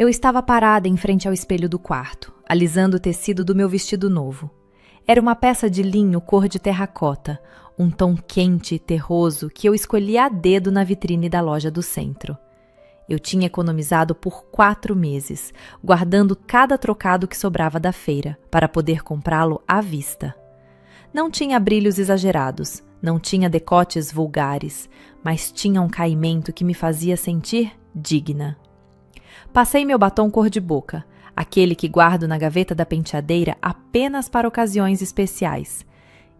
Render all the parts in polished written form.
Eu estava parada em frente ao espelho do quarto, alisando o tecido do meu vestido novo. Era uma peça de linho cor de terracota, um tom quente e terroso que eu escolhi a dedo na vitrine da loja do centro. Eu tinha economizado por 4 meses, guardando cada trocado que sobrava da feira, para poder comprá-lo à vista. Não tinha brilhos exagerados, não tinha decotes vulgares, mas tinha um caimento que me fazia sentir digna. Passei meu batom cor-de-boca, aquele que guardo na gaveta da penteadeira apenas para ocasiões especiais,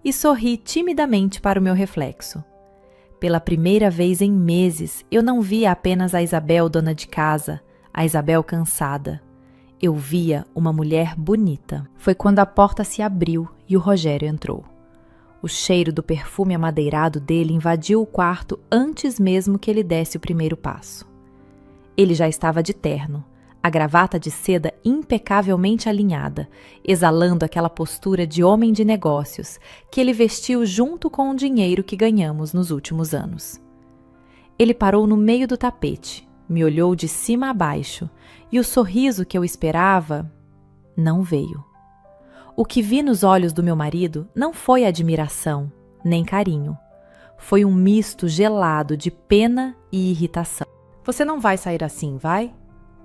e sorri timidamente para o meu reflexo. Pela primeira vez em meses, eu não via apenas a Isabel dona de casa, a Isabel cansada. Eu via uma mulher bonita. Foi quando a porta se abriu e o Rogério entrou. O cheiro do perfume amadeirado dele invadiu o quarto antes mesmo que ele desse o primeiro passo. Ele já estava de terno, a gravata de seda impecavelmente alinhada, exalando aquela postura de homem de negócios que ele vestiu junto com o dinheiro que ganhamos nos últimos anos. Ele parou no meio do tapete, me olhou de cima a baixo e o sorriso que eu esperava não veio. O que vi nos olhos do meu marido não foi admiração, nem carinho. Foi um misto gelado de pena e irritação. Você não vai sair assim, vai?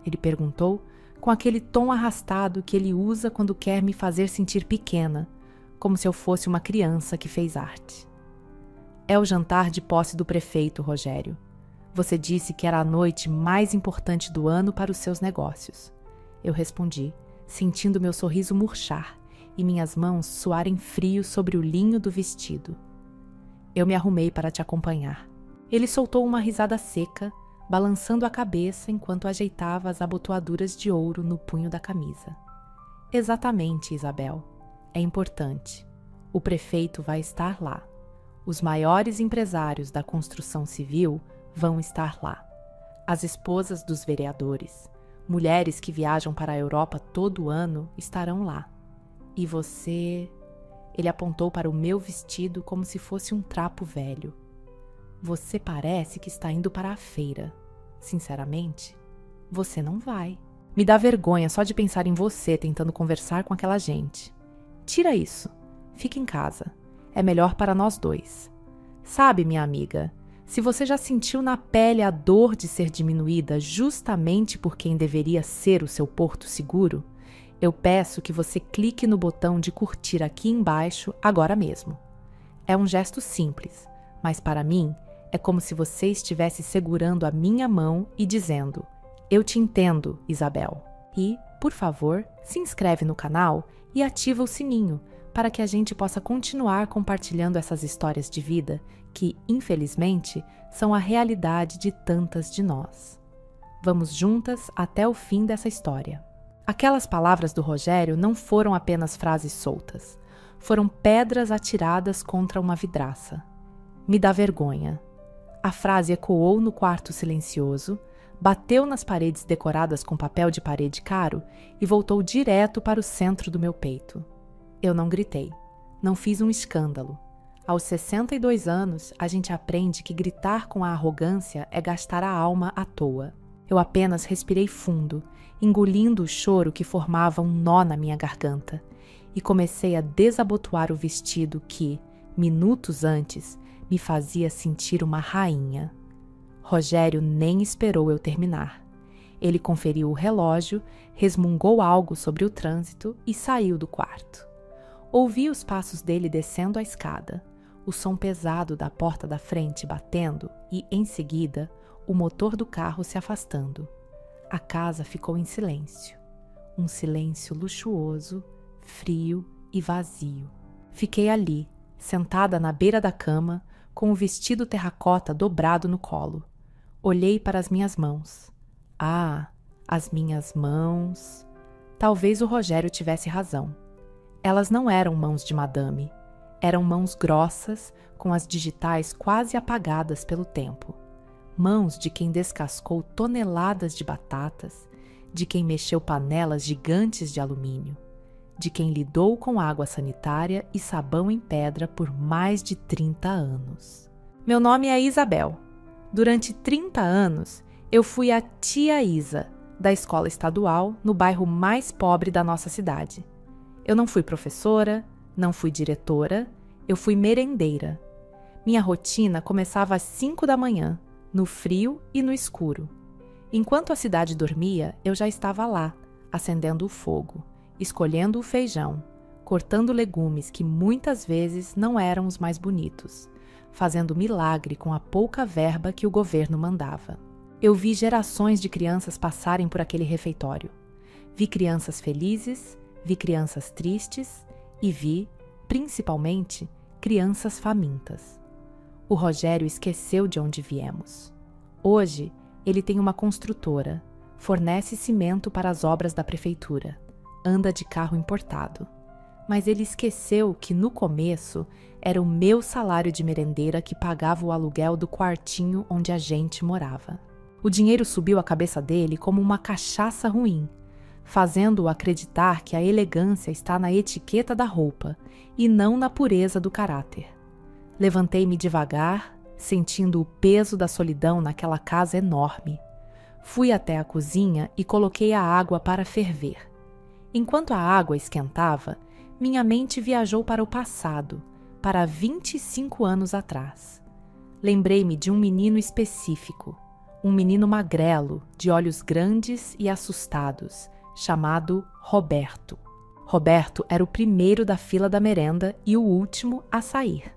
Ele perguntou, com aquele tom arrastado que ele usa quando quer me fazer sentir pequena, como se eu fosse uma criança que fez arte. É o jantar de posse do prefeito, Rogério. Você disse que era a noite mais importante do ano para os seus negócios. Eu respondi, sentindo meu sorriso murchar e minhas mãos suarem frio sobre o linho do vestido. Eu me arrumei para te acompanhar. Ele soltou uma risada seca, balançando a cabeça enquanto ajeitava as abotoaduras de ouro no punho da camisa. Exatamente, Isabel. É importante. O prefeito vai estar lá. Os maiores empresários da construção civil vão estar lá. As esposas dos vereadores, mulheres que viajam para a Europa todo ano, estarão lá. E você... Ele apontou para o meu vestido como se fosse um trapo velho. Você parece que está indo para a feira. Sinceramente, você não vai. Me dá vergonha só de pensar em você tentando conversar com aquela gente. Tira isso. Fique em casa. É melhor para nós dois. Sabe, minha amiga, se você já sentiu na pele a dor de ser diminuída justamente por quem deveria ser o seu porto seguro, eu peço que você clique no botão de curtir aqui embaixo agora mesmo. É um gesto simples, mas para mim é como se você estivesse segurando a minha mão e dizendo: eu te entendo, Isabel. E, por favor, se inscreve no canal e ativa o sininho para que a gente possa continuar compartilhando essas histórias de vida que, infelizmente, são a realidade de tantas de nós. Vamos juntas até o fim dessa história. Aquelas palavras do Rogério não foram apenas frases soltas. Foram pedras atiradas contra uma vidraça. Me dá vergonha. A frase ecoou no quarto silencioso, bateu nas paredes decoradas com papel de parede caro e voltou direto para o centro do meu peito. Eu não gritei. Não fiz um escândalo. Aos 62 anos, a gente aprende que gritar com a arrogância é gastar a alma à toa. Eu apenas respirei fundo, engolindo o choro que formava um nó na minha garganta, e comecei a desabotoar o vestido que, minutos antes, me fazia sentir uma rainha. Rogério nem esperou eu terminar. Ele conferiu o relógio, resmungou algo sobre o trânsito e saiu do quarto. Ouvi os passos dele descendo a escada, o som pesado da porta da frente batendo e, em seguida, o motor do carro se afastando. A casa ficou em silêncio. Um silêncio luxuoso, frio e vazio. Fiquei ali, sentada na beira da cama, com o vestido terracota dobrado no colo. Olhei para as minhas mãos. Ah, as minhas mãos... Talvez o Rogério tivesse razão. Elas não eram mãos de madame. Eram mãos grossas, com as digitais quase apagadas pelo tempo. Mãos de quem descascou toneladas de batatas, de quem mexeu panelas gigantes de alumínio, de quem lidou com água sanitária e sabão em pedra por mais de 30 anos. Meu nome é Isabel. Durante 30 anos, eu fui a tia Isa, da escola estadual no bairro mais pobre da nossa cidade. Eu não fui professora, não fui diretora, eu fui merendeira. Minha rotina começava às 5 da manhã, no frio e no escuro. Enquanto a cidade dormia, eu já estava lá, acendendo o fogo, escolhendo o feijão, cortando legumes que muitas vezes não eram os mais bonitos, fazendo milagre com a pouca verba que o governo mandava. Eu vi gerações de crianças passarem por aquele refeitório. Vi crianças felizes, vi crianças tristes e vi, principalmente, crianças famintas. O Rogério esqueceu de onde viemos. Hoje, ele tem uma construtora, fornece cimento para as obras da prefeitura, anda de carro importado. Mas ele esqueceu que, no começo, era o meu salário de merendeira que pagava o aluguel do quartinho onde a gente morava. O dinheiro subiu à cabeça dele como uma cachaça ruim, fazendo-o acreditar que a elegância está na etiqueta da roupa e não na pureza do caráter. Levantei-me devagar, sentindo o peso da solidão naquela casa enorme. Fui até a cozinha e coloquei a água para ferver. Enquanto a água esquentava, minha mente viajou para o passado, para 25 anos atrás. Lembrei-me de um menino específico, um menino magrelo, de olhos grandes e assustados, chamado Roberto. Roberto era o primeiro da fila da merenda e o último a sair.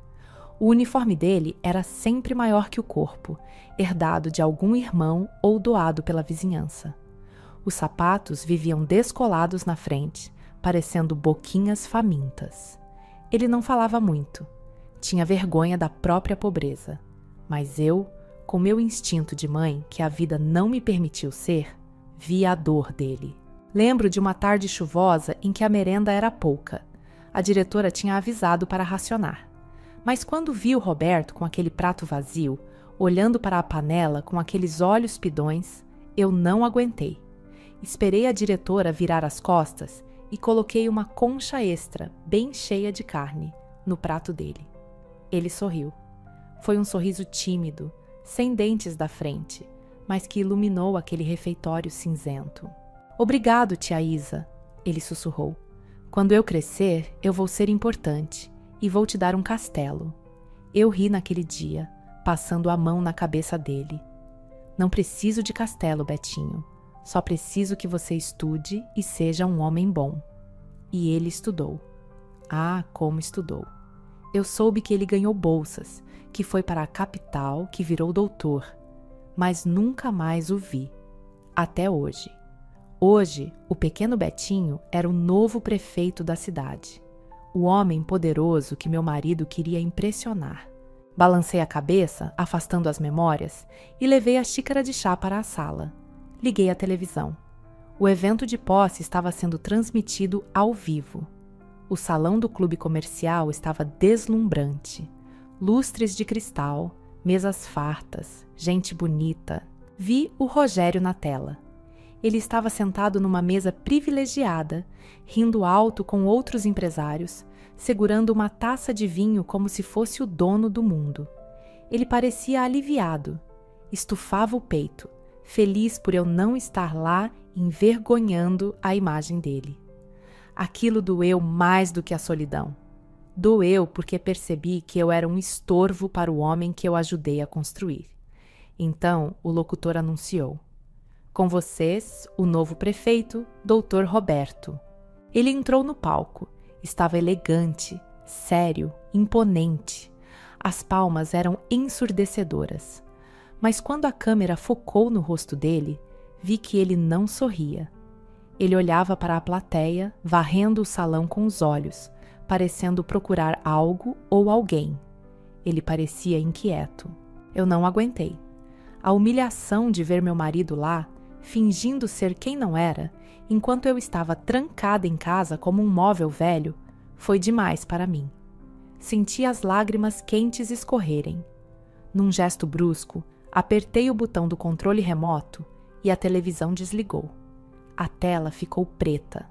O uniforme dele era sempre maior que o corpo, herdado de algum irmão ou doado pela vizinhança. Os sapatos viviam descolados na frente, parecendo boquinhas famintas. Ele não falava muito. Tinha vergonha da própria pobreza. Mas eu, com meu instinto de mãe, que a vida não me permitiu ser, via a dor dele. Lembro de uma tarde chuvosa em que a merenda era pouca. A diretora tinha avisado para racionar. Mas quando vi o Roberto com aquele prato vazio, olhando para a panela com aqueles olhos pidões, eu não aguentei. Esperei a diretora virar as costas e coloquei uma concha extra, bem cheia de carne, no prato dele. Ele sorriu. Foi um sorriso tímido, sem dentes da frente, mas que iluminou aquele refeitório cinzento. "Obrigado, tia Isa", ele sussurrou. "Quando eu crescer, eu vou ser importante e vou te dar um castelo." Eu ri naquele dia, passando a mão na cabeça dele. "Não preciso de castelo, Betinho. Só preciso que você estude e seja um homem bom." E ele estudou. Ah, como estudou! Eu soube que ele ganhou bolsas, que foi para a capital, que virou doutor. Mas nunca mais o vi. Até hoje. Hoje, o pequeno Betinho era o novo prefeito da cidade. O homem poderoso que meu marido queria impressionar. Balancei a cabeça, afastando as memórias, e levei a xícara de chá para a sala. Liguei a televisão. O evento de posse estava sendo transmitido ao vivo. O salão do clube comercial estava deslumbrante. Lustres de cristal, mesas fartas, gente bonita. Vi o Rogério na tela. Ele estava sentado numa mesa privilegiada, rindo alto com outros empresários, segurando uma taça de vinho como se fosse o dono do mundo. Ele parecia aliviado. Estufava o peito, feliz por eu não estar lá envergonhando a imagem dele. Aquilo doeu mais do que a solidão. Doeu porque percebi que eu era um estorvo para o homem que eu ajudei a construir. Então, o locutor anunciou: "Com vocês, o novo prefeito, Dr. Roberto." Ele entrou no palco. Estava elegante, sério, imponente. As palmas eram ensurdecedoras. Mas quando a câmera focou no rosto dele, vi que ele não sorria. Ele olhava para a plateia, varrendo o salão com os olhos, parecendo procurar algo ou alguém. Ele parecia inquieto. Eu não aguentei. A humilhação de ver meu marido lá, fingindo ser quem não era, enquanto eu estava trancada em casa como um móvel velho, foi demais para mim. Senti as lágrimas quentes escorrerem. Num gesto brusco, apertei o botão do controle remoto e a televisão desligou. A tela ficou preta.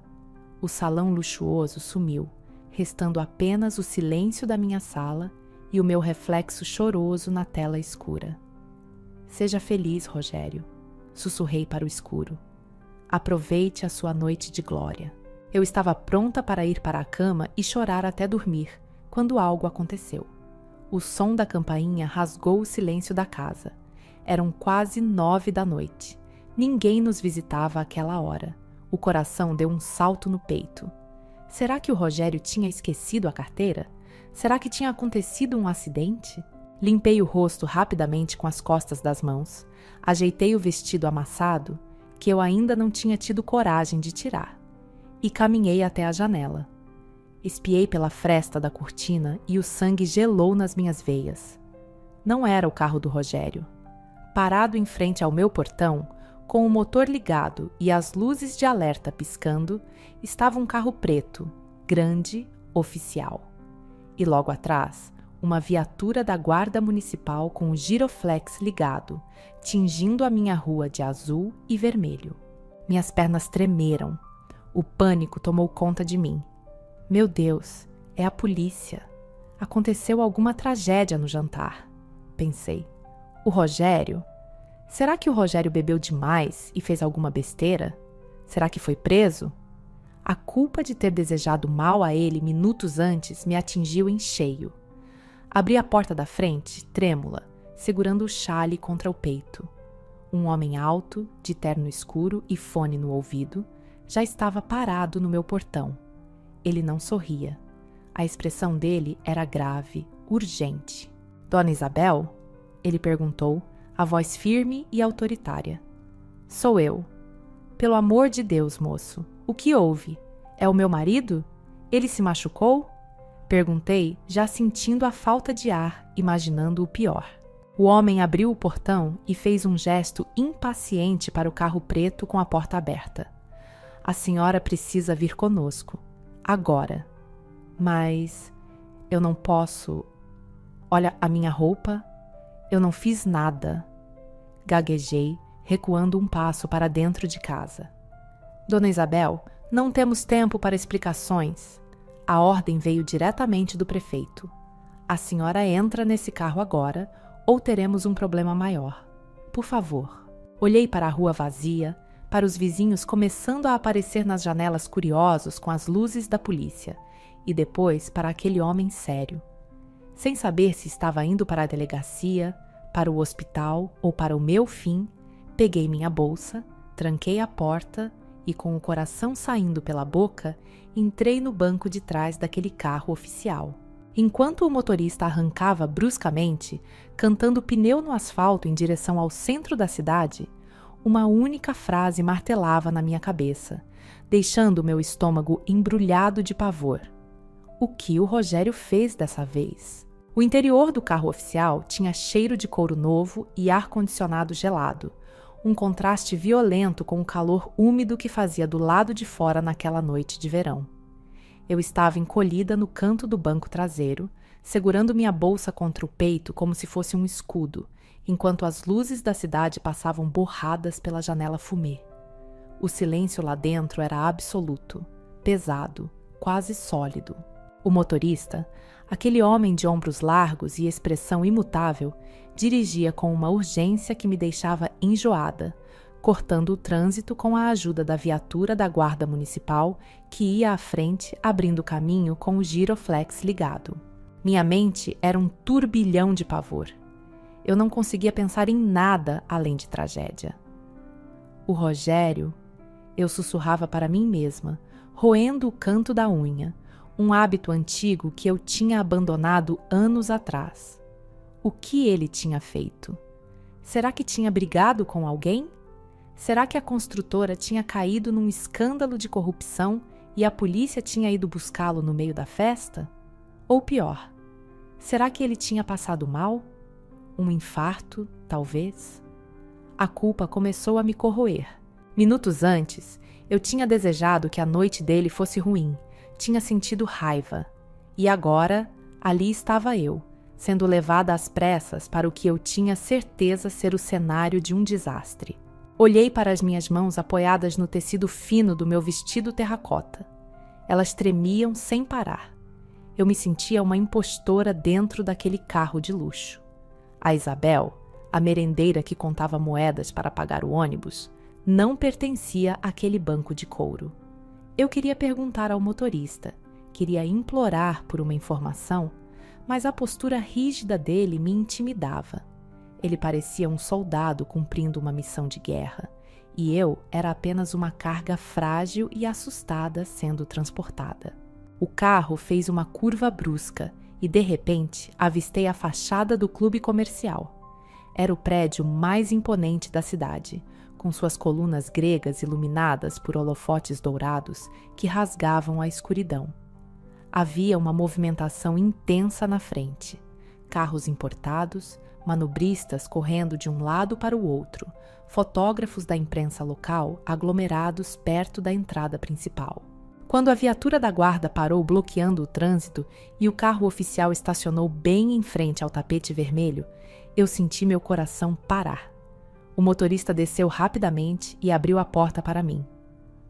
O salão luxuoso sumiu, restando apenas o silêncio da minha sala e o meu reflexo choroso na tela escura. "Seja feliz, Rogério", sussurrei para o escuro. Aproveite a sua noite de glória. Eu estava pronta para ir para a cama e chorar até dormir, quando algo aconteceu. O som da campainha rasgou o silêncio da casa. Eram quase 9 da noite. Ninguém nos visitava àquela hora. O coração deu um salto no peito. Será que o Rogério tinha esquecido a carteira? Será que tinha acontecido um acidente? Limpei o rosto rapidamente com as costas das mãos, ajeitei o vestido amassado, que eu ainda não tinha tido coragem de tirar, e caminhei até a janela. Espiei pela fresta da cortina e o sangue gelou nas minhas veias. Não era o carro do Rogério. Parado em frente ao meu portão, com o motor ligado e as luzes de alerta piscando, estava um carro preto, grande, oficial. E logo atrás, uma viatura da Guarda Municipal com o giroflex ligado, tingindo a minha rua de azul e vermelho. Minhas pernas tremeram. O pânico tomou conta de mim. Meu Deus, é a polícia. Aconteceu alguma tragédia no jantar, pensei. O Rogério? Será que o Rogério bebeu demais e fez alguma besteira? Será que foi preso? A culpa de ter desejado mal a ele minutos antes me atingiu em cheio. Abri a porta da frente, trêmula, segurando o chale contra o peito. Um homem alto, de terno escuro e fone no ouvido, já estava parado no meu portão. Ele não sorria. A expressão dele era grave, urgente. Dona Isabel? Ele perguntou, a voz firme e autoritária. Sou eu. Pelo amor de Deus, moço, o que houve? É o meu marido? Ele se machucou? Perguntei, já sentindo a falta de ar, imaginando o pior. O homem abriu o portão e fez um gesto impaciente para o carro preto com a porta aberta. A senhora precisa vir conosco. Agora. Mas eu não posso. Olha a minha roupa. Eu não fiz nada. Gaguejei, recuando um passo para dentro de casa. Dona Isabel, não temos tempo para explicações. A ordem veio diretamente do prefeito. A senhora entra nesse carro agora ou teremos um problema maior. Por favor. Olhei para a rua vazia, para os vizinhos começando a aparecer nas janelas curiosos com as luzes da polícia, e depois para aquele homem sério. Sem saber se estava indo para a delegacia, para o hospital ou para o meu fim, peguei minha bolsa, tranquei a porta e, com o coração saindo pela boca, entrei no banco de trás daquele carro oficial. Enquanto o motorista arrancava bruscamente, cantando pneu no asfalto em direção ao centro da cidade, uma única frase martelava na minha cabeça, deixando o meu estômago embrulhado de pavor. O que o Rogério fez dessa vez? O interior do carro oficial tinha cheiro de couro novo e ar-condicionado gelado, um contraste violento com o calor úmido que fazia do lado de fora naquela noite de verão. Eu estava encolhida no canto do banco traseiro, segurando minha bolsa contra o peito como se fosse um escudo, enquanto as luzes da cidade passavam borradas pela janela fumê. O silêncio lá dentro era absoluto, pesado, quase sólido. O motorista, aquele homem de ombros largos e expressão imutável, dirigia com uma urgência que me deixava enjoada, cortando o trânsito com a ajuda da viatura da Guarda Municipal que ia à frente abrindo caminho com o giroflex ligado. Minha mente era um turbilhão de pavor. Eu não conseguia pensar em nada além de tragédia. O Rogério, eu sussurrava para mim mesma, roendo o canto da unha, um hábito antigo que eu tinha abandonado anos atrás. O que ele tinha feito? Será que tinha brigado com alguém? Será que a construtora tinha caído num escândalo de corrupção e a polícia tinha ido buscá-lo no meio da festa? Ou pior, será que ele tinha passado mal? Um infarto, talvez? A culpa começou a me corroer. Minutos antes, eu tinha desejado que a noite dele fosse ruim, tinha sentido raiva. E agora, ali estava eu, sendo levada às pressas para o que eu tinha certeza ser o cenário de um desastre. Olhei para as minhas mãos apoiadas no tecido fino do meu vestido terracota. Elas tremiam sem parar. Eu me sentia uma impostora dentro daquele carro de luxo. A Isabel, a merendeira que contava moedas para pagar o ônibus, não pertencia àquele banco de couro. Eu queria perguntar ao motorista, queria implorar por uma informação, mas a postura rígida dele me intimidava. Ele parecia um soldado cumprindo uma missão de guerra, e eu era apenas uma carga frágil e assustada sendo transportada. O carro fez uma curva brusca e, de repente, avistei a fachada do clube comercial. Era o prédio mais imponente da cidade, com suas colunas gregas iluminadas por holofotes dourados que rasgavam a escuridão. Havia uma movimentação intensa na frente. Carros importados, manobristas correndo de um lado para o outro, fotógrafos da imprensa local aglomerados perto da entrada principal. Quando a viatura da guarda parou bloqueando o trânsito e o carro oficial estacionou bem em frente ao tapete vermelho, eu senti meu coração parar. O motorista desceu rapidamente e abriu a porta para mim.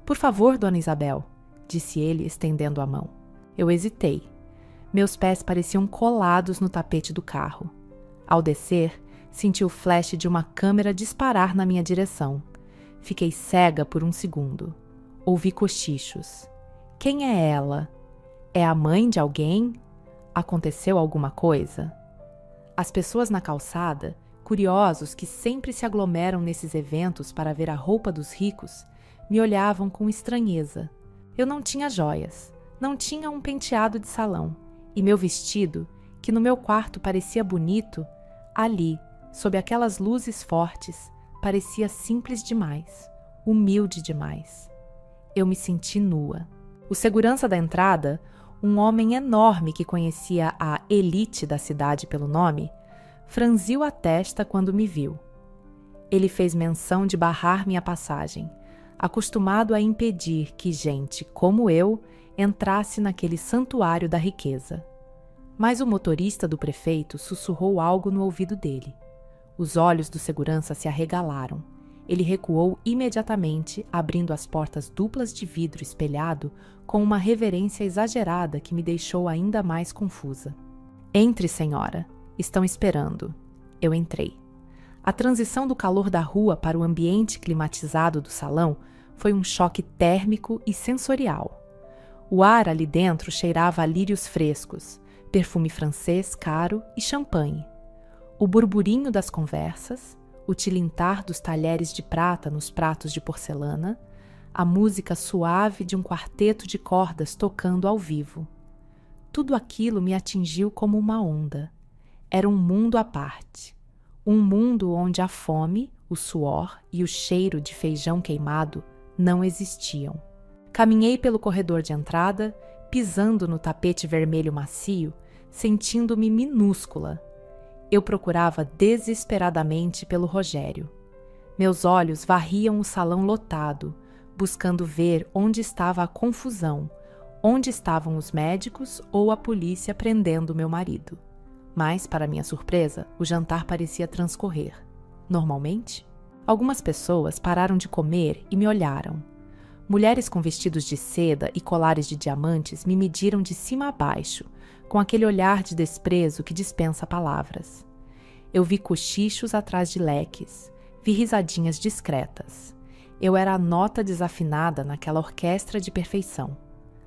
"Por favor, Dona Isabel", disse ele, estendendo a mão. Eu hesitei. Meus pés pareciam colados no tapete do carro. Ao descer, senti o flash de uma câmera disparar na minha direção. Fiquei cega por um segundo. Ouvi cochichos. Quem é ela? É a mãe de alguém? Aconteceu alguma coisa? As pessoas na calçada, curiosos que sempre se aglomeram nesses eventos para ver a roupa dos ricos, me olhavam com estranheza. Eu não tinha joias, não tinha um penteado de salão, e meu vestido, que no meu quarto parecia bonito, ali, sob aquelas luzes fortes, parecia simples demais, humilde demais. Eu me senti nua. O segurança da entrada, um homem enorme que conhecia a elite da cidade pelo nome, franziu a testa quando me viu. Ele fez menção de barrar minha passagem, acostumado a impedir que gente como eu entrasse naquele santuário da riqueza. Mas o motorista do prefeito sussurrou algo no ouvido dele. Os olhos do segurança se arregalaram. Ele recuou imediatamente, abrindo as portas duplas de vidro espelhado com uma reverência exagerada que me deixou ainda mais confusa. "Entre, senhora. Estão esperando." Eu entrei. A transição do calor da rua para o ambiente climatizado do salão foi um choque térmico e sensorial. O ar ali dentro cheirava a lírios frescos, perfume francês caro e champanhe. O burburinho das conversas, o tilintar dos talheres de prata nos pratos de porcelana, a música suave de um quarteto de cordas tocando ao vivo. Tudo aquilo me atingiu como uma onda. Era um mundo à parte. Um mundo onde a fome, o suor e o cheiro de feijão queimado não existiam. Caminhei pelo corredor de entrada, pisando no tapete vermelho macio, sentindo-me minúscula. Eu procurava desesperadamente pelo Rogério. Meus olhos varriam o salão lotado, buscando ver onde estava a confusão, onde estavam os médicos ou a polícia prendendo meu marido. Mas, para minha surpresa, o jantar parecia transcorrer. Normalmente, algumas pessoas pararam de comer e me olharam. Mulheres com vestidos de seda e colares de diamantes me mediram de cima a baixo, com aquele olhar de desprezo que dispensa palavras. Eu vi cochichos atrás de leques, vi risadinhas discretas. Eu era a nota desafinada naquela orquestra de perfeição.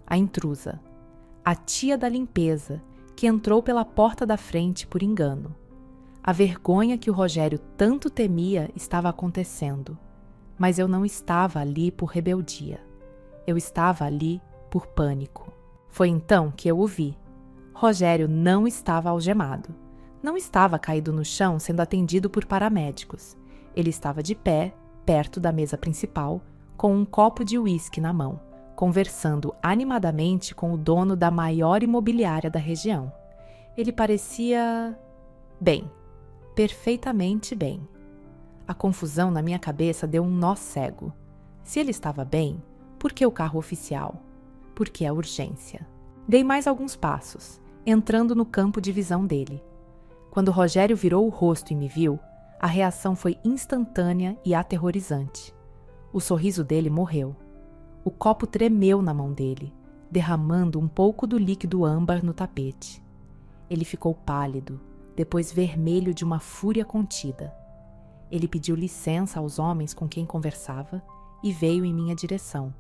A intrusa. A tia da limpeza, que entrou pela porta da frente por engano. A vergonha que o Rogério tanto temia estava acontecendo. Mas eu não estava ali por rebeldia. Eu estava ali por pânico. Foi então que eu o vi. Rogério não estava algemado. Não estava caído no chão sendo atendido por paramédicos. Ele estava de pé, perto da mesa principal, com um copo de uísque na mão, conversando animadamente com o dono da maior imobiliária da região. Ele parecia... bem, perfeitamente bem. A confusão na minha cabeça deu um nó cego. Se ele estava bem, por que o carro oficial? Por que a urgência? Dei mais alguns passos, entrando no campo de visão dele. Quando Rogério virou o rosto e me viu, a reação foi instantânea e aterrorizante. O sorriso dele morreu. O copo tremeu na mão dele, derramando um pouco do líquido âmbar no tapete. Ele ficou pálido, depois vermelho de uma fúria contida. Ele pediu licença aos homens com quem conversava e veio em minha direção,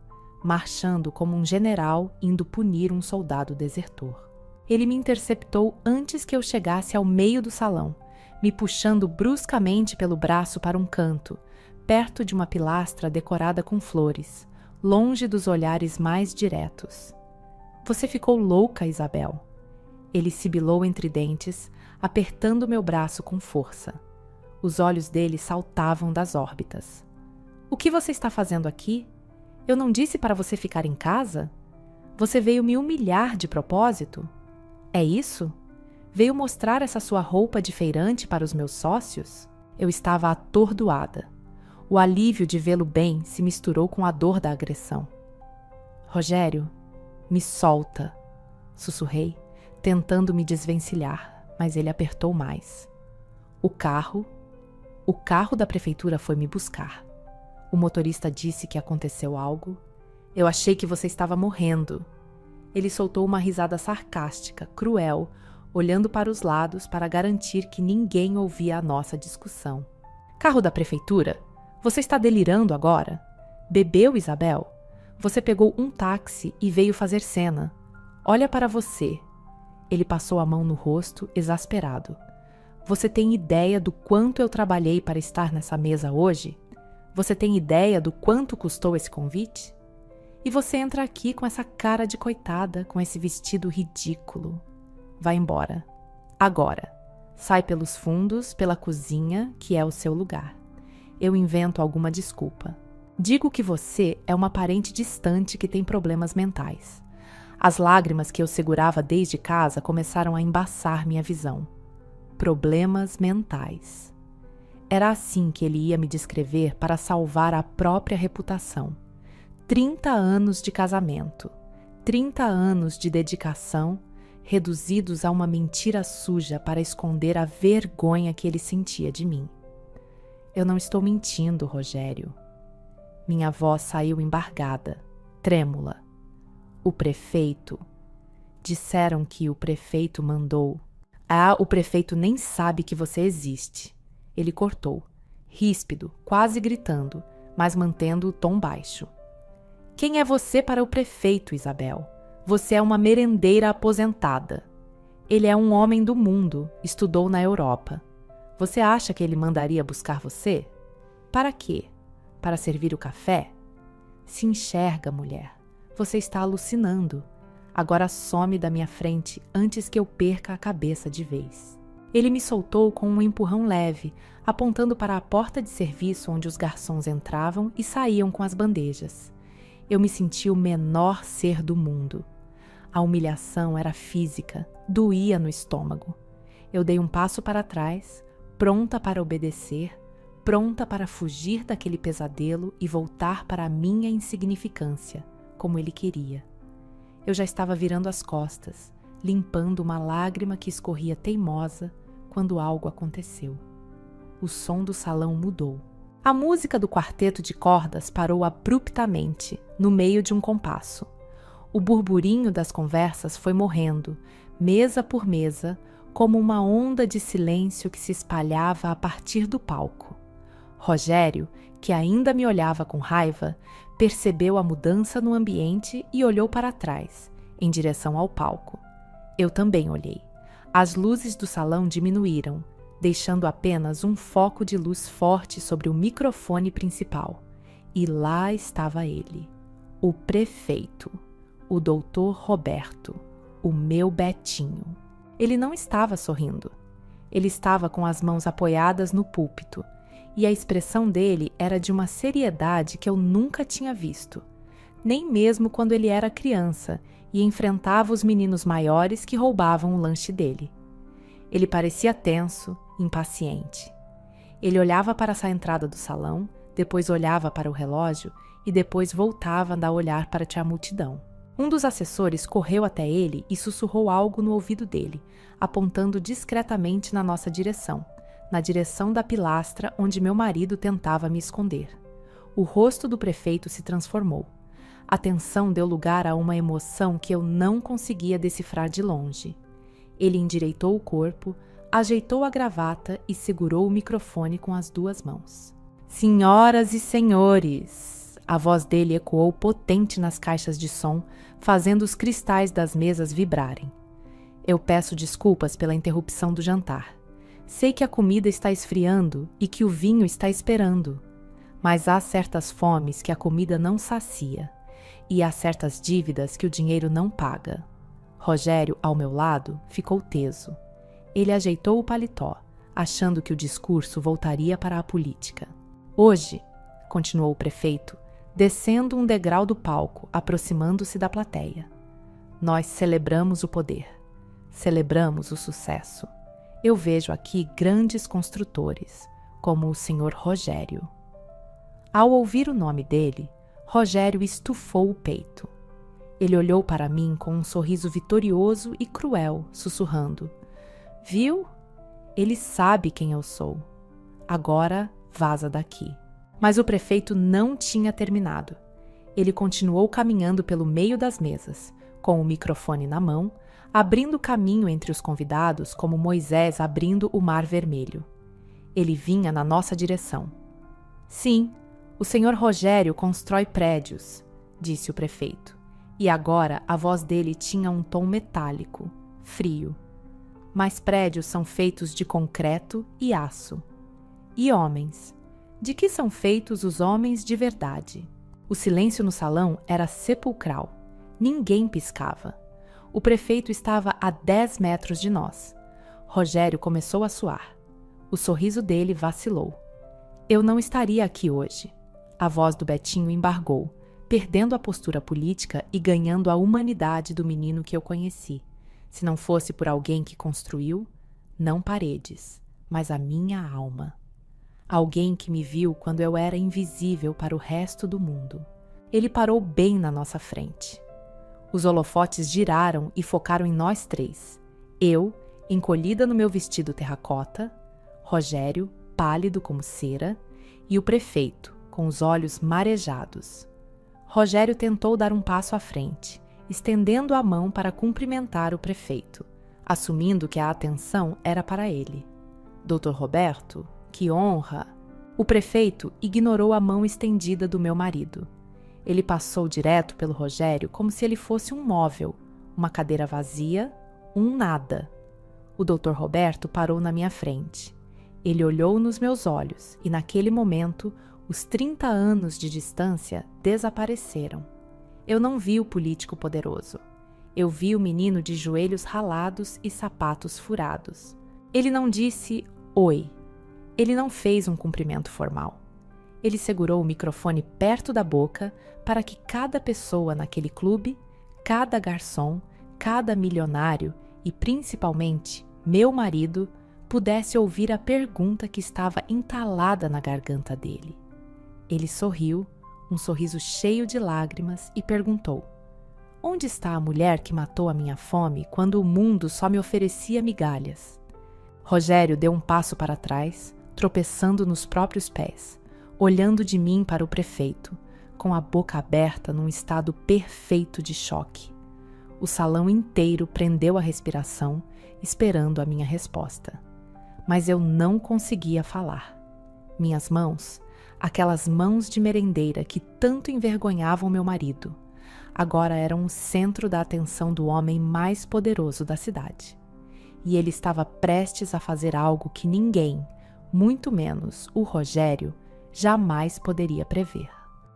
marchando como um general indo punir um soldado desertor. Ele me interceptou antes que eu chegasse ao meio do salão, me puxando bruscamente pelo braço para um canto, perto de uma pilastra decorada com flores, longe dos olhares mais diretos. Você ficou louca, Isabel. Ele sibilou entre dentes, apertando meu braço com força. Os olhos dele saltavam das órbitas. O que você está fazendo aqui? Eu não disse para você ficar em casa? Você veio me humilhar de propósito? É isso? Veio mostrar essa sua roupa de feirante para os meus sócios? Eu estava atordoada. O alívio de vê-lo bem se misturou com a dor da agressão. Rogério, me solta, sussurrei, tentando me desvencilhar, mas ele apertou mais. O carro da prefeitura foi me buscar. O motorista disse que aconteceu algo. Eu achei que você estava morrendo. Ele soltou uma risada sarcástica, cruel, olhando para os lados para garantir que ninguém ouvia a nossa discussão. Carro da prefeitura? Você está delirando agora? Bebeu, Isabel? Você pegou um táxi e veio fazer cena. Olha para você. Ele passou a mão no rosto, exasperado. Você tem ideia do quanto eu trabalhei para estar nessa mesa hoje? Você tem ideia do quanto custou esse convite? E você entra aqui com essa cara de coitada, com esse vestido ridículo. Vai embora. Agora. Sai pelos fundos, pela cozinha, que é o seu lugar. Eu invento alguma desculpa. Digo que você é uma parente distante que tem problemas mentais. As lágrimas que eu segurava desde casa começaram a embaçar minha visão. Problemas mentais. Era assim que ele ia me descrever para salvar a própria reputação. 30 anos de casamento, 30 anos de dedicação, reduzidos a uma mentira suja para esconder a vergonha que ele sentia de mim. Eu não estou mentindo, Rogério. Minha voz saiu embargada, trêmula. O prefeito. Disseram que o prefeito mandou. Ah, o prefeito nem sabe que você existe. Ele cortou, ríspido, quase gritando, mas mantendo o tom baixo. Quem é você para o prefeito, Isabel? Você é uma merendeira aposentada. Ele é um homem do mundo, estudou na Europa. Você acha que ele mandaria buscar você? Para quê? Para servir o café? Se enxerga, mulher. Você está alucinando. Agora some da minha frente antes que eu perca a cabeça de vez. Ele me soltou com um empurrão leve, apontando para a porta de serviço onde os garçons entravam e saíam com as bandejas. Eu me senti o menor ser do mundo. A humilhação era física, doía no estômago. Eu dei um passo para trás, pronta para obedecer, pronta para fugir daquele pesadelo e voltar para a minha insignificância, como ele queria. Eu já estava virando as costas, limpando uma lágrima que escorria teimosa quando algo aconteceu. O som do salão mudou. A música do quarteto de cordas parou abruptamente, no meio de um compasso. O burburinho das conversas foi morrendo, mesa por mesa, como uma onda de silêncio que se espalhava a partir do palco. Rogério, que ainda me olhava com raiva, percebeu a mudança no ambiente e olhou para trás, em direção ao palco. Eu também olhei. As luzes do salão diminuíram, deixando apenas um foco de luz forte sobre o microfone principal. E lá estava ele, o prefeito, o doutor Roberto, o meu Betinho. Ele não estava sorrindo. Ele estava com as mãos apoiadas no púlpito, e a expressão dele era de uma seriedade que eu nunca tinha visto, nem mesmo quando ele era criança e enfrentava os meninos maiores que roubavam o lanche dele. Ele parecia tenso, impaciente. Ele olhava para essa entrada do salão, depois olhava para o relógio e depois voltava a olhar para a multidão. Um dos assessores correu até ele e sussurrou algo no ouvido dele, apontando discretamente na nossa direção, na direção da pilastra onde meu marido tentava me esconder. O rosto do prefeito se transformou. A tensão deu lugar a uma emoção que eu não conseguia decifrar de longe. Ele endireitou o corpo, ajeitou a gravata e segurou o microfone com as 2 mãos. Senhoras e senhores! A voz dele ecoou potente nas caixas de som, fazendo os cristais das mesas vibrarem. Eu peço desculpas pela interrupção do jantar. Sei que a comida está esfriando e que o vinho está esperando. Mas há certas fomes que a comida não sacia, e há certas dívidas que o dinheiro não paga. Rogério, ao meu lado, ficou teso. Ele ajeitou o paletó, achando que o discurso voltaria para a política. Hoje, continuou o prefeito, descendo um degrau do palco, aproximando-se da plateia, nós celebramos o poder, celebramos o sucesso. Eu vejo aqui grandes construtores, como o senhor Rogério. Ao ouvir o nome dele, Rogério estufou o peito. Ele olhou para mim com um sorriso vitorioso e cruel, sussurrando: Viu? Ele sabe quem eu sou. Agora vaza daqui. Mas o prefeito não tinha terminado. Ele continuou caminhando pelo meio das mesas, com o microfone na mão, abrindo caminho entre os convidados como Moisés abrindo o Mar Vermelho. Ele vinha na nossa direção. Sim, o senhor Rogério constrói prédios, disse o prefeito. E agora a voz dele tinha um tom metálico, frio. Mas prédios são feitos de concreto e aço. E homens? De que são feitos os homens de verdade? O silêncio no salão era sepulcral. Ninguém piscava. O prefeito estava a 10 metros de nós. Rogério começou a suar. O sorriso dele vacilou. Eu não estaria aqui hoje. A voz do Betinho embargou, perdendo a postura política e ganhando a humanidade do menino que eu conheci. Se não fosse por alguém que construiu, não paredes, mas a minha alma. Alguém que me viu quando eu era invisível para o resto do mundo. Ele parou bem na nossa frente. Os holofotes giraram e focaram em nós 3. Eu, encolhida no meu vestido terracota, Rogério, pálido como cera, e o prefeito, com os olhos marejados. Rogério tentou dar um passo à frente, estendendo a mão para cumprimentar o prefeito, assumindo que a atenção era para ele. Doutor Roberto, que honra! O prefeito ignorou a mão estendida do meu marido. Ele passou direto pelo Rogério como se ele fosse um móvel, uma cadeira vazia, um nada. O doutor Roberto parou na minha frente. Ele olhou nos meus olhos e, naquele momento, os 30 anos de distância desapareceram. Eu não vi o político poderoso. Eu vi o menino de joelhos ralados e sapatos furados. Ele não disse oi. Ele não fez um cumprimento formal. Ele segurou o microfone perto da boca para que cada pessoa naquele clube, cada garçom, cada milionário e, principalmente, meu marido, pudesse ouvir a pergunta que estava entalada na garganta dele. Ele sorriu, um sorriso cheio de lágrimas, e perguntou: Onde está a mulher que matou a minha fome quando o mundo só me oferecia migalhas? Rogério deu um passo para trás, tropeçando nos próprios pés, olhando de mim para o prefeito, com a boca aberta num estado perfeito de choque. O salão inteiro prendeu a respiração, esperando a minha resposta. Mas eu não conseguia falar. Minhas mãos, aquelas mãos de merendeira que tanto envergonhavam meu marido, agora eram o centro da atenção do homem mais poderoso da cidade. E ele estava prestes a fazer algo que ninguém, muito menos o Rogério, jamais poderia prever.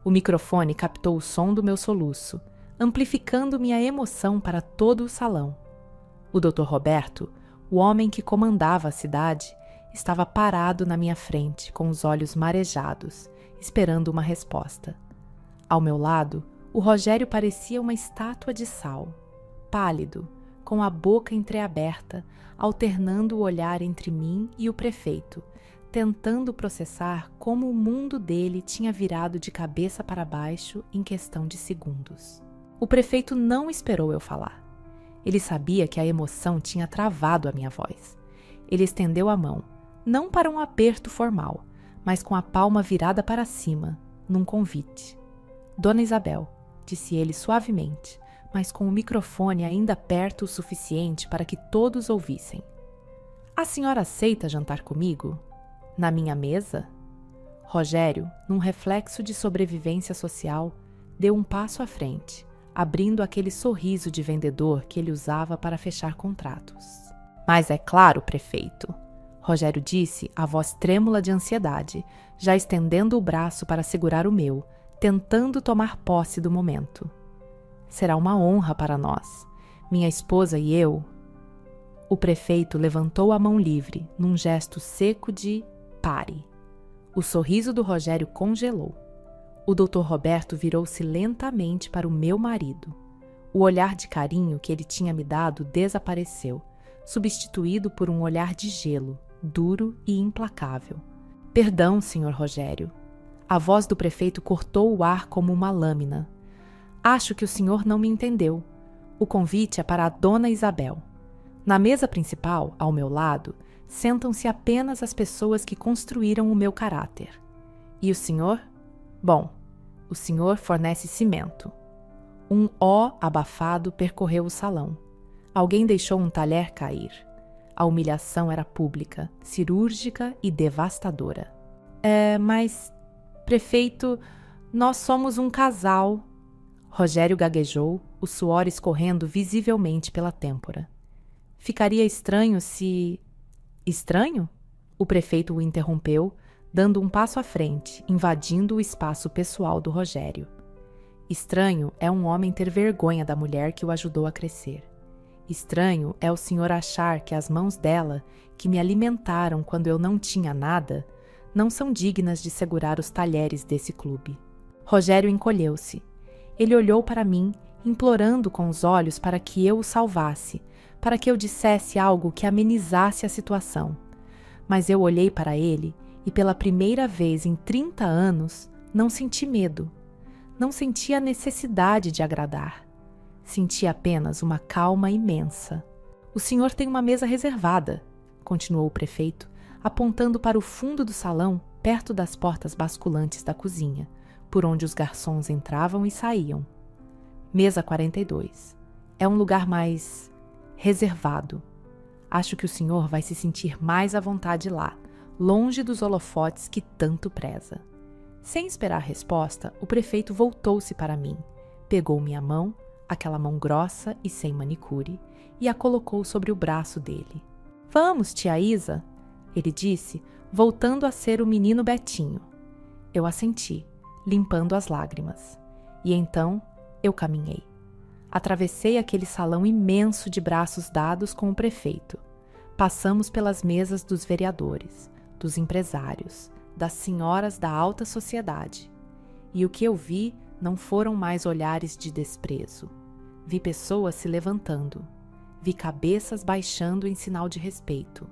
O microfone captou o som do meu soluço, amplificando minha emoção para todo o salão. O Dr. Roberto, o homem que comandava a cidade, estava parado na minha frente, com os olhos marejados, esperando uma resposta. Ao meu lado, o Rogério parecia uma estátua de sal, pálido, com a boca entreaberta, alternando o olhar entre mim e o prefeito, tentando processar como o mundo dele tinha virado de cabeça para baixo em questão de segundos. O prefeito não esperou eu falar. Ele sabia que a emoção tinha travado a minha voz. Ele estendeu a mão, não para um aperto formal, mas com a palma virada para cima, num convite. Dona Isabel, disse ele suavemente, mas com o microfone ainda perto o suficiente para que todos ouvissem. A senhora aceita jantar comigo? Na minha mesa? Rogério, num reflexo de sobrevivência social, deu um passo à frente, abrindo aquele sorriso de vendedor que ele usava para fechar contratos. Mas é claro, prefeito, Rogério disse, a voz trêmula de ansiedade, já estendendo o braço para segurar o meu, tentando tomar posse do momento. Será uma honra para nós, minha esposa e eu. O prefeito levantou a mão livre, num gesto seco de pare. O sorriso do Rogério congelou. O Dr. Roberto virou-se lentamente para o meu marido. O olhar de carinho que ele tinha me dado desapareceu, substituído por um olhar de gelo, duro e implacável. Perdão, Sr. Rogério. A voz do prefeito cortou o ar como uma lâmina. Acho que o senhor não me entendeu. O convite é para a Dona Isabel. Na mesa principal, ao meu lado, sentam-se apenas as pessoas que construíram o meu caráter. E o senhor? Bom, o senhor fornece cimento. Um ó abafado percorreu o salão. Alguém deixou um talher cair. A humilhação era pública, cirúrgica e devastadora. Mas, prefeito, nós somos um casal. Rogério gaguejou, o suor escorrendo visivelmente pela têmpora. Ficaria estranho se... Estranho? O prefeito o interrompeu, dando um passo à frente, invadindo o espaço pessoal do Rogério. Estranho é um homem ter vergonha da mulher que o ajudou a crescer. Estranho é o senhor achar que as mãos dela, que me alimentaram quando eu não tinha nada, não são dignas de segurar os talheres desse clube. Rogério encolheu-se. Ele olhou para mim, implorando com os olhos para que eu o salvasse, para que eu dissesse algo que amenizasse a situação. Mas eu olhei para ele e pela primeira vez em 30 anos não senti medo. Não senti a necessidade de agradar. Senti apenas uma calma imensa. O senhor tem uma mesa reservada, continuou o prefeito, apontando para o fundo do salão, perto das portas basculantes da cozinha, por onde os garçons entravam e saíam. Mesa 42. É um lugar mais reservado. Acho que o senhor vai se sentir mais à vontade lá, longe dos holofotes que tanto preza. Sem esperar resposta, o prefeito voltou-se para mim, pegou minha mão, aquela mão grossa e sem manicure, e a colocou sobre o braço dele. Vamos, tia Isa, ele disse, voltando a ser o menino Betinho. Eu assenti, limpando as lágrimas. E então eu caminhei. Atravessei aquele salão imenso de braços dados com o prefeito. Passamos pelas mesas dos vereadores, dos empresários, das senhoras da alta sociedade. E o que eu vi não foram mais olhares de desprezo. Vi pessoas se levantando. Vi cabeças baixando em sinal de respeito.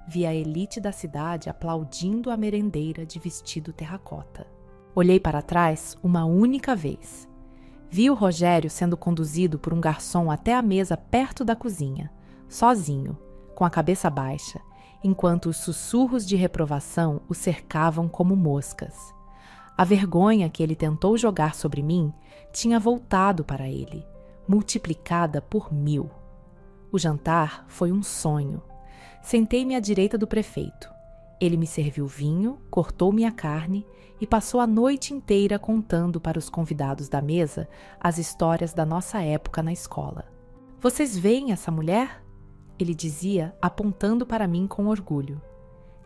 Vi a elite da cidade aplaudindo a merendeira de vestido terracota. Olhei para trás uma única vez. Vi o Rogério sendo conduzido por um garçom até a mesa perto da cozinha, sozinho, com a cabeça baixa, enquanto os sussurros de reprovação o cercavam como moscas. A vergonha que ele tentou jogar sobre mim tinha voltado para ele, multiplicada por 1000. O jantar foi um sonho. Sentei-me à direita do prefeito. Ele me serviu vinho, cortou minha carne e passou a noite inteira contando para os convidados da mesa as histórias da nossa época na escola. Vocês veem essa mulher? Ele dizia, apontando para mim com orgulho.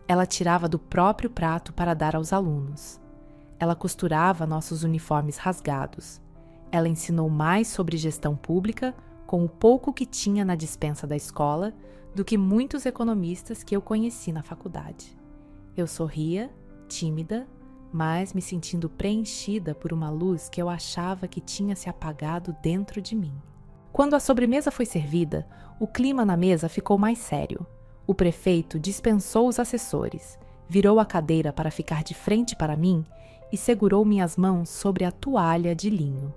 Ela tirava do próprio prato para dar aos alunos. Ela costurava nossos uniformes rasgados. Ela ensinou mais sobre gestão pública, com o pouco que tinha na despensa da escola, do que muitos economistas que eu conheci na faculdade. Eu sorria, tímida, mas me sentindo preenchida por uma luz que eu achava que tinha se apagado dentro de mim. Quando a sobremesa foi servida, o clima na mesa ficou mais sério. O prefeito dispensou os assessores, virou a cadeira para ficar de frente para mim e segurou minhas mãos sobre a toalha de linho.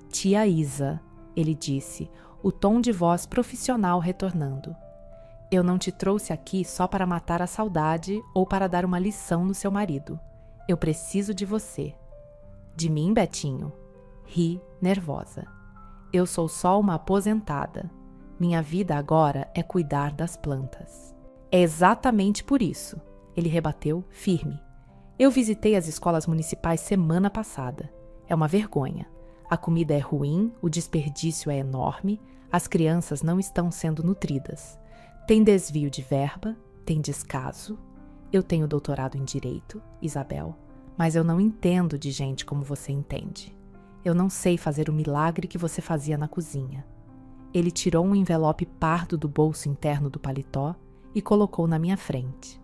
Tia Isa, ele disse, o tom de voz profissional retornando. Eu não te trouxe aqui só para matar a saudade ou para dar uma lição no seu marido. Eu preciso de você. De mim, Betinho? Ri, nervosa. Eu sou só uma aposentada. Minha vida agora é cuidar das plantas. É exatamente por isso, ele rebateu, firme. Eu visitei as escolas municipais semana passada. É uma vergonha. A comida é ruim, o desperdício é enorme, as crianças não estão sendo nutridas. Tem desvio de verba, tem descaso. Eu tenho doutorado em Direito, Isabel, mas eu não entendo de gente como você entende. Eu não sei fazer o milagre que você fazia na cozinha. Ele tirou um envelope pardo do bolso interno do paletó e colocou na minha frente.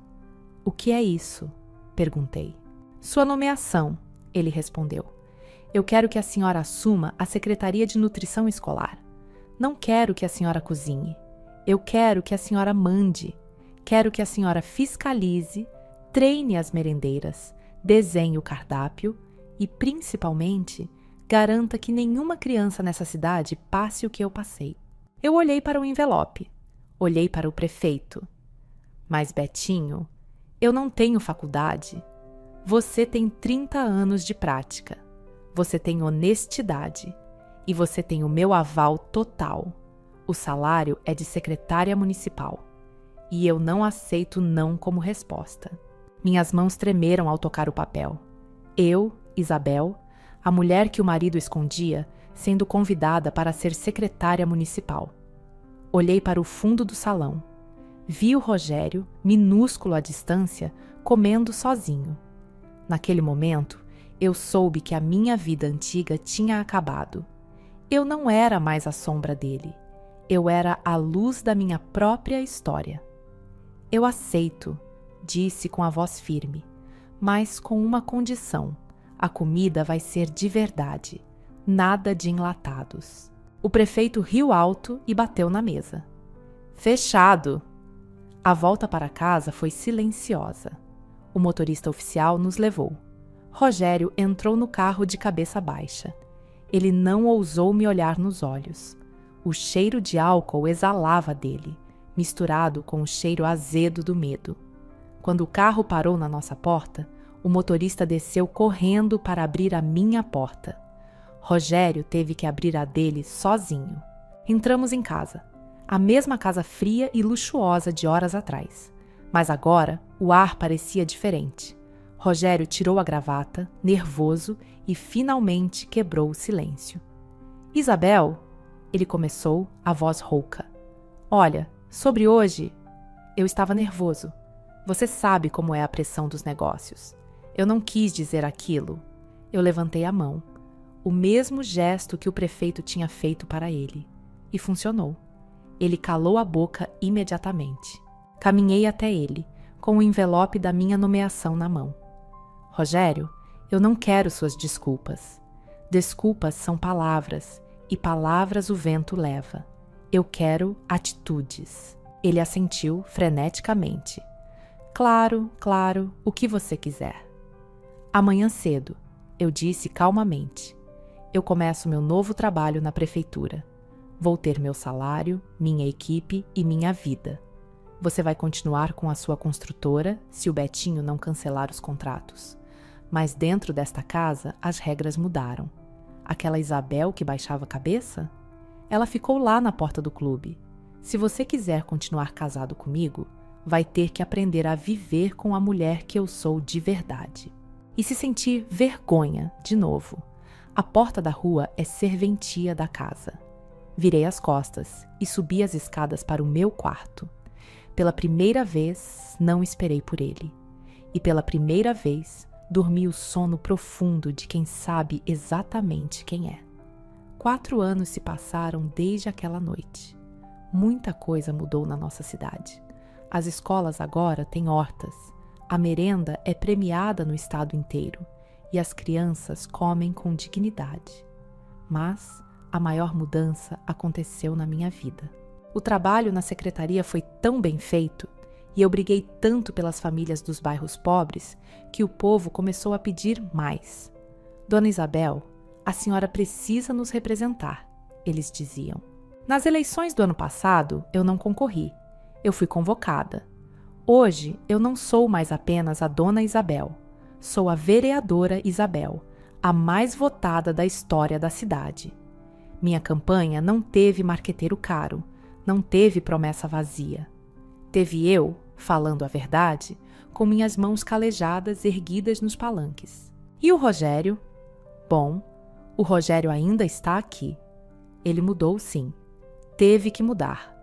O que é isso? Perguntei. Sua nomeação, ele respondeu. Eu quero que a senhora assuma a Secretaria de Nutrição Escolar. Não quero que a senhora cozinhe. Eu quero que a senhora mande. Quero que a senhora fiscalize, treine as merendeiras, desenhe o cardápio e, principalmente, garanta que nenhuma criança nessa cidade passe o que eu passei. Eu olhei para o envelope. Olhei para o prefeito. Mas, Betinho, eu não tenho faculdade. Você tem 30 anos de prática. Você tem honestidade. E você tem o meu aval total. O salário é de secretária municipal. E eu não aceito não como resposta. Minhas mãos tremeram ao tocar o papel. Eu, Isabel, a mulher que o marido escondia, sendo convidada para ser secretária municipal. Olhei para o fundo do salão. Vi o Rogério, minúsculo à distância, comendo sozinho. Naquele momento, eu soube que a minha vida antiga tinha acabado. Eu não era mais a sombra dele. Eu era a luz da minha própria história. Eu aceito, disse com a voz firme, mas com uma condição. A comida vai ser de verdade, nada de enlatados. O prefeito riu alto e bateu na mesa. Fechado! A volta para casa foi silenciosa. O motorista oficial nos levou. Rogério entrou no carro de cabeça baixa. Ele não ousou me olhar nos olhos. O cheiro de álcool exalava dele, misturado com o cheiro azedo do medo. Quando o carro parou na nossa porta, o motorista desceu correndo para abrir a minha porta. Rogério teve que abrir a dele sozinho. Entramos em casa. A mesma casa fria e luxuosa de horas atrás. Mas agora, o ar parecia diferente. Rogério tirou a gravata, nervoso, e finalmente quebrou o silêncio. Isabel, ele começou, a voz rouca. Olha, sobre hoje, eu estava nervoso. Você sabe como é a pressão dos negócios. Eu não quis dizer aquilo. Eu levantei a mão. O mesmo gesto que o prefeito tinha feito para ele. E funcionou. Ele calou a boca imediatamente. Caminhei até ele, com o envelope da minha nomeação na mão. Rogério, eu não quero suas desculpas. Desculpas são palavras, e palavras o vento leva. Eu quero atitudes. Ele assentiu freneticamente. Claro, claro, o que você quiser. Amanhã cedo, eu disse calmamente. Eu começo meu novo trabalho na prefeitura. Vou ter meu salário, minha equipe e minha vida. Você vai continuar com a sua construtora se o Betinho não cancelar os contratos. Mas dentro desta casa, as regras mudaram. Aquela Isabel que baixava a cabeça? Ela ficou lá na porta do clube. Se você quiser continuar casado comigo, vai ter que aprender a viver com a mulher que eu sou de verdade. E se sentir vergonha, de novo. A porta da rua é serventia da casa. Virei as costas e subi as escadas para o meu quarto. Pela primeira vez, não esperei por ele. E pela primeira vez, dormi o sono profundo de quem sabe exatamente quem é. 4 anos se passaram desde aquela noite. Muita coisa mudou na nossa cidade. As escolas agora têm hortas. A merenda é premiada no estado inteiro e as crianças comem com dignidade. Mas a maior mudança aconteceu na minha vida. O trabalho na secretaria foi tão bem feito e eu briguei tanto pelas famílias dos bairros pobres que o povo começou a pedir mais. Dona Isabel, a senhora precisa nos representar, eles diziam. Nas eleições do ano passado, eu não concorri. Eu fui convocada. Hoje, eu não sou mais apenas a Dona Isabel. Sou a vereadora Isabel, a mais votada da história da cidade. Minha campanha não teve marqueteiro caro, não teve promessa vazia. Teve eu falando a verdade, com minhas mãos calejadas erguidas nos palanques. E o Rogério? Bom, o Rogério ainda está aqui. Ele mudou, sim. Teve que mudar.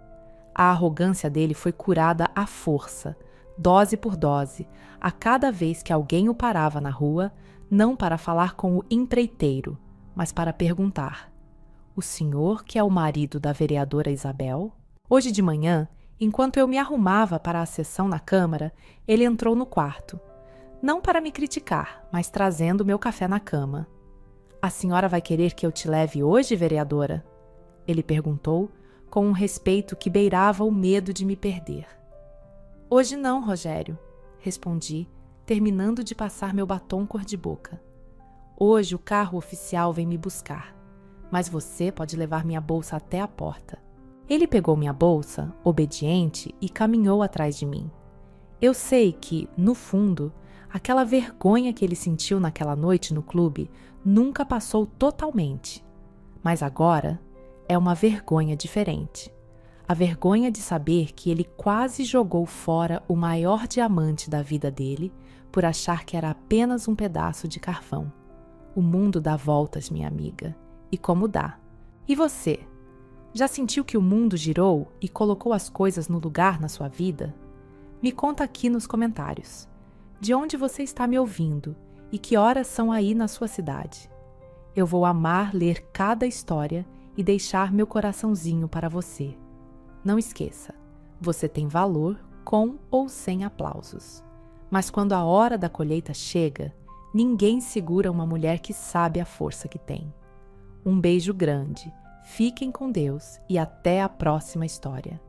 A arrogância dele foi curada à força, dose por dose, a cada vez que alguém o parava na rua, não para falar com o empreiteiro, mas para perguntar: "O senhor que é o marido da vereadora Isabel?" Hoje de manhã, enquanto eu me arrumava para a sessão na Câmara, ele entrou no quarto. Não para me criticar, mas trazendo meu café na cama. "A senhora vai querer que eu te leve hoje, vereadora?" Ele perguntou, com um respeito que beirava o medo de me perder. "Hoje não, Rogério", respondi, terminando de passar meu batom cor-de-boca. "Hoje o carro oficial vem me buscar, mas você pode levar minha bolsa até a porta." Ele pegou minha bolsa, obediente, e caminhou atrás de mim. Eu sei que, no fundo, aquela vergonha que ele sentiu naquela noite no clube nunca passou totalmente. Mas agora é uma vergonha diferente. A vergonha de saber que ele quase jogou fora o maior diamante da vida dele por achar que era apenas um pedaço de carvão. O mundo dá voltas, minha amiga. E como dá. E você? Já sentiu que o mundo girou e colocou as coisas no lugar na sua vida? Me conta aqui nos comentários. De onde você está me ouvindo e que horas são aí na sua cidade? Eu vou amar ler cada história e deixar meu coraçãozinho para você. Não esqueça, você tem valor com ou sem aplausos. Mas quando a hora da colheita chega, ninguém segura uma mulher que sabe a força que tem. Um beijo grande, fiquem com Deus e até a próxima história.